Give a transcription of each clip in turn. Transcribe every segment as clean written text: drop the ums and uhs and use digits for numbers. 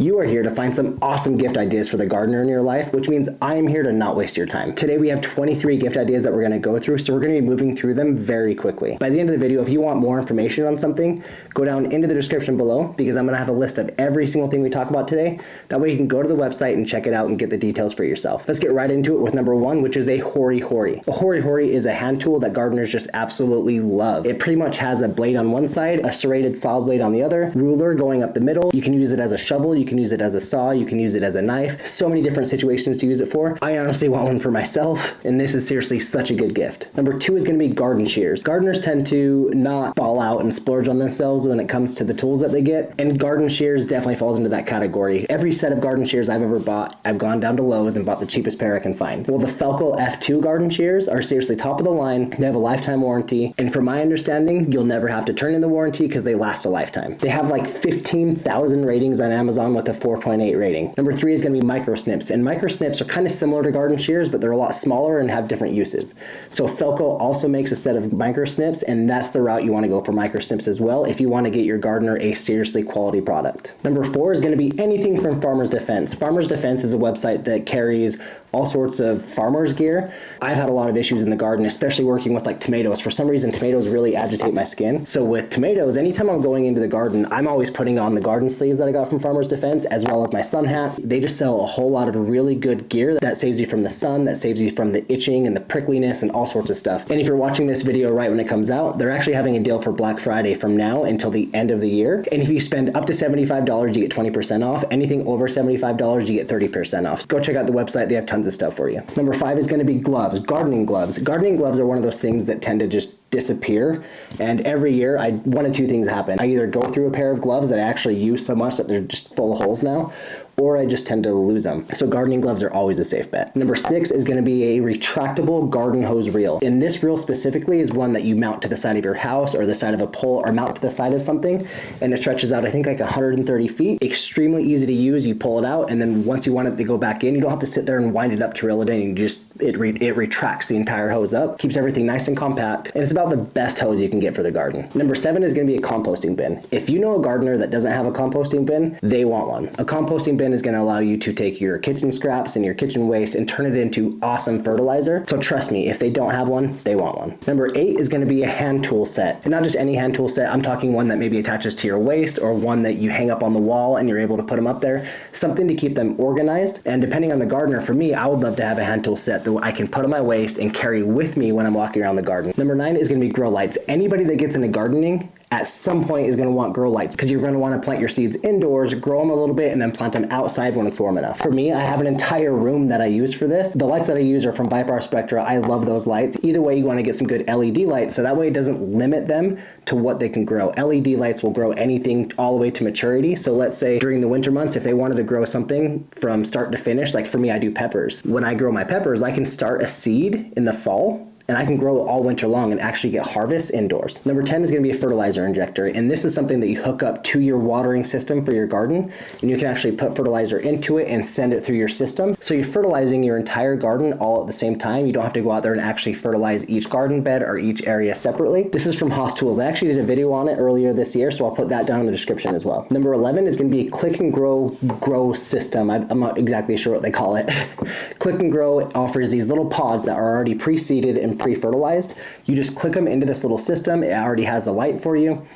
You are here to find some awesome gift ideas for the gardener in your life, which means I am here to not waste your time. Today we have 23 gift ideas that we're going to go through, so we're going to be moving through them very quickly. By the end of the video, if you want more information on something, go down into the description below because I'm going to have a list of every single thing we talk about today. That way you can go to the website and check it out and get the details for yourself. Let's get right into it with number one, which is a Hori Hori. A Hori Hori is a hand tool that gardeners just absolutely love. It pretty much has a blade on one side, a serrated saw blade on the other, ruler going up the middle. You can use it as a shovel, you can use it as a saw, you can use it as a knife. So many different situations to use it for. I honestly want one for myself, and this is seriously such a good gift. Number two is going to be garden shears. Gardeners tend to not fall out and splurge on themselves when it comes to the tools that they get, and garden shears definitely falls into that category. Every set of garden shears I've ever bought, I've gone down to Lowe's and bought the cheapest pair I can find. Well, the Felco F2 garden shears are seriously top of the line. They have a lifetime warranty, and from my understanding, you'll never have to turn in the warranty because they last a lifetime. They have like 15,000 ratings on Amazon with a 4.8 rating. Number three is going to be micro snips, and micro snips are kind of similar to garden shears, but they're a lot smaller and have different uses. So Felco also makes a set of micro snips, and that's the route you want to go for micro snips as well if you want to get your gardener a seriously quality product. Number four is going to be anything from Farmers Defense. Farmers Defense is a website that carries all sorts of farmers gear. I've had a lot of issues in the garden, especially working with like tomatoes. For some reason, tomatoes really agitate my skin. So with tomatoes, anytime I'm going into the garden, I'm always putting on the garden sleeves that I got from Farmers Defense, as well as my sun hat. They just sell a whole lot of really good gear that saves you from the sun, that saves you from the itching and the prickliness and all sorts of stuff. And if you're watching this video right when it comes out, they're actually having a deal for Black Friday from now until the end of the year. And if you spend up to $75, you get 20% off. Anything over $75, you get 30% off. So go check out the website. They have tons of stuff for you. Number five is going to be gloves, gardening gloves. Gardening gloves are one of those things that tend to just disappear, and every year one of two things happen. I either go through a pair of gloves that I actually use so much that they're just full of holes now, or I just tend to lose them. So gardening gloves are always a safe bet. Number six is going to be a retractable garden hose reel. And this reel specifically is one that you mount to the side of your house or the side of a pole or mount to the side of something, and it stretches out I think like 130 feet. Extremely easy to use. You pull it out, and then once you want it to go back in, you don't have to sit there and wind it up to reel it in. You just it retracts the entire hose up, keeps everything nice and compact, and it's about the best hose you can get for the garden. Number seven is going to be a composting bin. If you know a gardener that doesn't have a composting bin, they want one. A composting bin is going to allow you to take your kitchen scraps and your kitchen waste and turn it into awesome fertilizer. So trust me, if they don't have one, they want one. Number eight is going to be a hand tool set. And not just any hand tool set, I'm talking one that maybe attaches to your waist or one that you hang up on the wall and you're able to put them up there. Something to keep them organized. And depending on the gardener, for me, I would love to have a hand tool set that I can put on my waist and carry with me when I'm walking around the garden. Number nine is going to be grow lights. Anybody that gets into gardening at some point is going to want grow lights because you're going to want to plant your seeds indoors, grow them a little bit, and then plant them outside when it's warm enough. For me, I have an entire room that I use for this. The lights that I use are from Whitepepper Spectra. I love those lights. Either way, you want to get some good LED lights so that way it doesn't limit them to what they can grow. LED lights will grow anything all the way to maturity. So let's say during the winter months, if they wanted to grow something from start to finish, like for me, I do peppers. When I grow my peppers, I can start a seed in the fall, and I can grow it all winter long and actually get harvest indoors. Number 10 is going to be a fertilizer injector, and this is something that you hook up to your watering system for your garden, and you can actually put fertilizer into it and send it through your system. So you're fertilizing your entire garden all at the same time. You don't have to go out there and actually fertilize each garden bed or each area separately. This is from Haas Tools. I actually did a video on it earlier this year, so I'll put that down in the description as well. Number 11 is going to be a click and grow system. I'm not exactly sure what they call it. Click and Grow offers these little pods that are already pre-seeded and pre-fertilized. You just click them into this little system. It already has the light for you.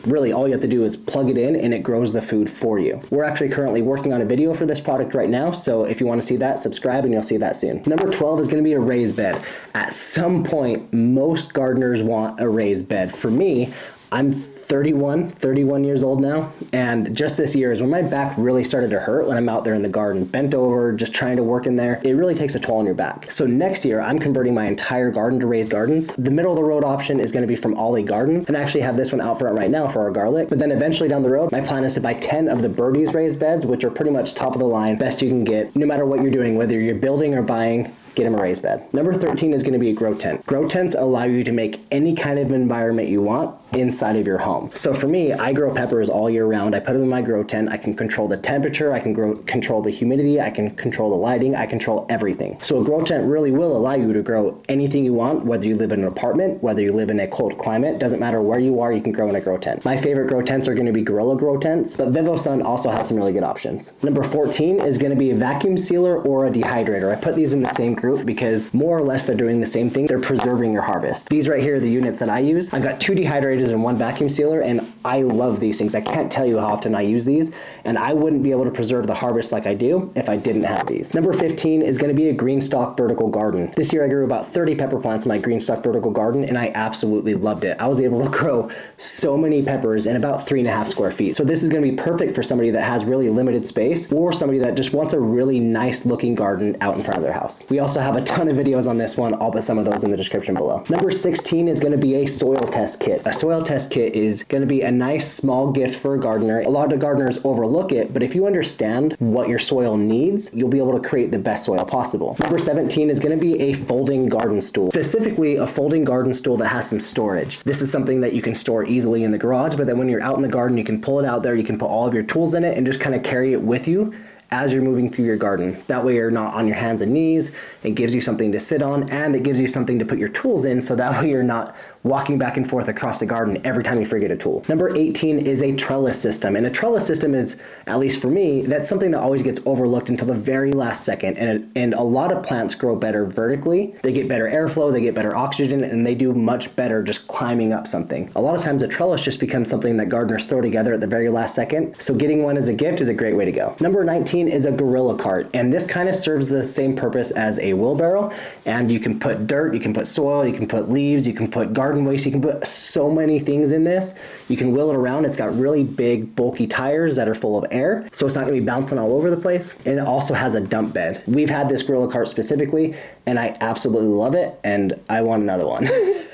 Really all you have to do is plug it in and it grows the food for you. We're actually currently working on a video for this product right now, so if you want to see that, subscribe and you'll see that soon. Number 12 is going to be a raised bed. At some point, most gardeners want a raised bed. For me, I'm 31 years old now, and just this year is when my back really started to hurt when I'm out there in the garden, bent over, just trying to work in there. It really takes a toll on your back. So next year, I'm converting my entire garden to raised gardens. The middle of the road option is going to be from Ollie Gardens, and I actually have this one out front right now for our garlic. But then eventually down the road, my plan is to buy 10 of the Birdie's raised beds, which are pretty much top of the line, best you can get, no matter what you're doing, whether you're building or buying. Get them a raised bed. Number 13 is going to be a grow tent. Grow tents allow you to make any kind of environment you want. inside of your home. So for me, I grow peppers all year round. I put them in my grow tent. I can control the temperature, I can control the humidity, I can control the lighting, I control everything. So a grow tent really will allow you to grow anything you want, whether you live in an apartment, whether you live in a cold climate, doesn't matter where you are, you can grow in a grow tent. My favorite grow tents are going to be Gorilla grow tents, but VivoSun also has some really good options. Number 14 is going to be a vacuum sealer or a dehydrator. I put these in the same group because more or less they're doing the same thing. They're preserving your harvest. These right here are the units that I use. I've got 2 dehydrators and 1 vacuum sealer, and I love these things. I can't tell you how often I use these, and I wouldn't be able to preserve the harvest like I do if I didn't have these. Number 15 is going to be a GreenStalk vertical garden. This year I grew about 30 pepper plants in my GreenStalk vertical garden, and I absolutely loved it. I was able to grow so many peppers in about 3.5 square feet. So this is going to be perfect for somebody that has really limited space or somebody that just wants a really nice looking garden out in front of their house. We also have a ton of videos on this one. I'll put some of those in the description below. Number 16 is going to be a soil test kit. A soil test kit is going to be a nice small gift for a gardener. A lot of gardeners overlook it, but if you understand what your soil needs, you'll be able to create the best soil possible. Number 17 is going to be a folding garden stool. Specifically a folding garden stool that has some storage. This is something that you can store easily in the garage, but then when you're out in the garden, you can pull it out there, you can put all of your tools in it and just kind of carry it with you as you're moving through your garden. That way you're not on your hands and knees. It gives you something to sit on, and it gives you something to put your tools in, so that way you're not walking back and forth across the garden every time you forget a tool. Number 18 is a trellis system. And a trellis system is, at least for me, that's something that always gets overlooked until the very last second. And a lot of plants grow better vertically. They get better airflow, they get better oxygen, and they do much better just climbing up something. A lot of times a trellis just becomes something that gardeners throw together at the very last second. So getting one as a gift is a great way to go. Number 19 is a gorilla cart. And this kind of serves the same purpose as a wheelbarrow. And you can put dirt, you can put soil, you can put leaves, you can put garden waste, you can put so many things in this. You can wheel it around. It's got really big bulky tires that are full of air, so it's not going to be bouncing all over the place. And it also has a dump bed. We've had this gorilla cart specifically, and I absolutely love it, and I want another one.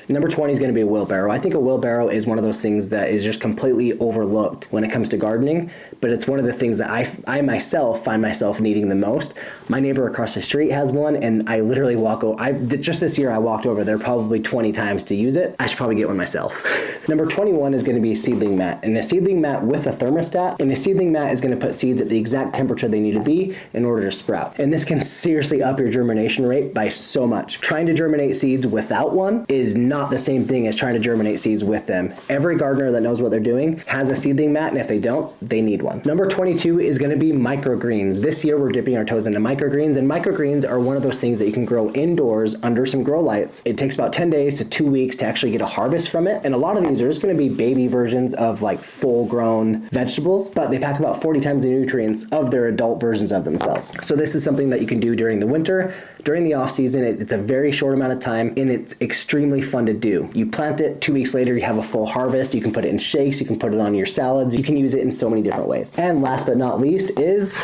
Number 20 is going to be a wheelbarrow. I think a wheelbarrow is one of those things that is just completely overlooked when it comes to gardening, but it's one of the things that I myself find myself needing the most. My neighbor across the street has one, and I literally walk over. Just this year I walked over there probably 20 times to use it. I should probably get one myself. Number 21 is going to be a seedling mat, and a seedling mat with a thermostat, and the seedling mat is going to put seeds at the exact temperature they need to be in order to sprout. And this can seriously up your germination rate by so much. Trying to germinate seeds without one is not the same thing as trying to germinate seeds with them. Every gardener that knows what they're doing has a seedling mat, and if they don't, they need one. Number 22 is going to be microgreens. This year we're dipping our toes into microgreens, and microgreens are one of those things that you can grow indoors under some grow lights. It takes about 10 days to 2 weeks to actually get a harvest from it, and a lot of these are just going to be baby versions of like full-grown vegetables, but they pack about 40 times the nutrients of their adult versions of themselves. So this is something that you can do during the winter. During the off season, it's a very short amount of time, and it's extremely fun to do. You plant it, 2 weeks later you have a full harvest. You can put it in shakes, you can put it on your salads, you can use it in so many different ways. And last but not least is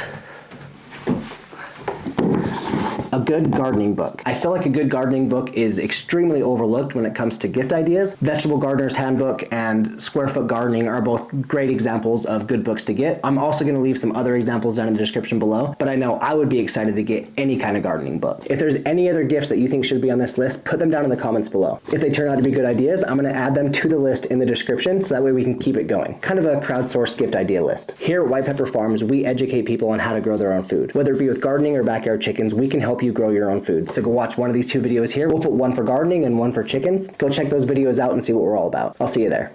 a good gardening book. I feel like a good gardening book is extremely overlooked when it comes to gift ideas. Vegetable Gardener's Handbook and Square Foot Gardening are both great examples of good books to get. I'm also going to leave some other examples down in the description below, but I know I would be excited to get any kind of gardening book. If there's any other gifts that you think should be on this list, put them down in the comments below. If they turn out to be good ideas, I'm going to add them to the list in the description, so that way we can keep it going. Kind of a crowdsourced gift idea list. Here at Whitepepper Farms, we educate people on how to grow their own food. Whether it be with gardening or backyard chickens, we can help you grow your own food. So go watch one of these 2 videos here. We'll put one for gardening and one for chickens. Go check those videos out and see what we're all about. I'll see you there.